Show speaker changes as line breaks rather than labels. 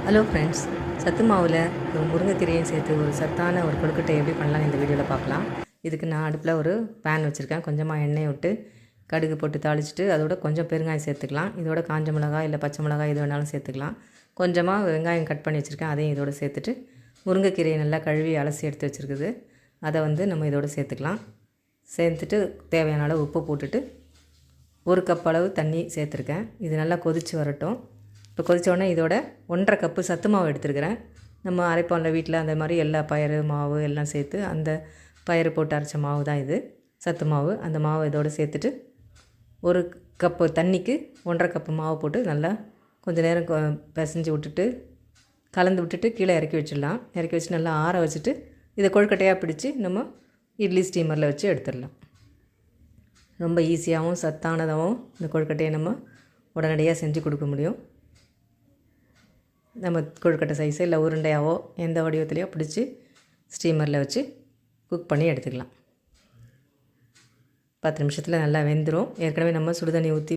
Hello friends, சத்து மாவில் ஒரு முருங்கைக்கீரையும் சேர்த்து ஒரு சத்தான ஒரு கொழுக்கட்டை எப்படி பண்ணலாம்னு இந்த வீடியோவில் பார்க்கலாம். இதுக்கு நான் அடுப்பில் ஒரு பேன் வச்சுருக்கேன். கொஞ்சமாக எண்ணெய் விட்டு கடுகு போட்டு தாளிச்சிட்டு அதோட கொஞ்சம் பெருங்காயம் சேர்த்துக்கலாம். இதோட காஞ்ச மிளகாய் இல்லை பச்சை மிளகாய் எது வேணாலும் சேர்த்துக்கலாம். கொஞ்சமாக வெங்காயம் கட் பண்ணி வச்சுருக்கேன், அதையும் இதோடு சேர்த்துட்டு முருங்கைக்கீரையை நல்லா கழுவி அலசி எடுத்து வச்சுருக்குது, அதை நம்ம இதோடு சேர்த்துக்கலாம். சேர்த்துட்டு தேவையான அளவு உப்பு போட்டுட்டு ஒரு கப் அளவு தண்ணி சேர்த்துருக்கேன். இது நல்லா கொதித்து வரட்டும். இப்போ கொதித்தோடனே இதோட 1.5 கப்பு சத்து மாவு எடுத்துருக்கிறேன். நம்ம அரைப்போம்ல வீட்டில், அந்த மாதிரி எல்லா பயிறு மாவு எல்லாம் சேர்த்து அந்த பயிறு போட்டு அரைச்ச மாவு தான் இது சத்து மாவு. அந்த மாவை இதோடு சேர்த்துட்டு ஒரு கப்பு தண்ணிக்கு 1.5 கப்பு மாவு போட்டு நல்லா கொஞ்சம் நேரம் பிசைஞ்சு விட்டுட்டு கலந்து விட்டுட்டு கீழே இறக்கி வச்சிடலாம். இறக்கி வச்சு நல்லா ஆற வச்சுட்டு இதை கொழுக்கட்டையாக பிடிச்சி நம்ம இட்லி ஸ்டீமரில் வச்சு எடுத்துடலாம். ரொம்ப ஈஸியாகவும் சத்தானதாகவும் இந்த கொழுக்கட்டையை நம்ம உடனடியாக செஞ்சு கொடுக்க முடியும். நம்ம கொழுக்கட்டை சைஸு இல்லை உருண்டையாவோ எந்த வடிவத்துலையோ பிடிச்சி ஸ்டீமரில் வச்சு குக் பண்ணி எடுத்துக்கலாம். 10 நிமிஷத்தில் நல்லா வெந்துடும். ஏற்கனவே நம்ம சுடுதண்ணி ஊற்றி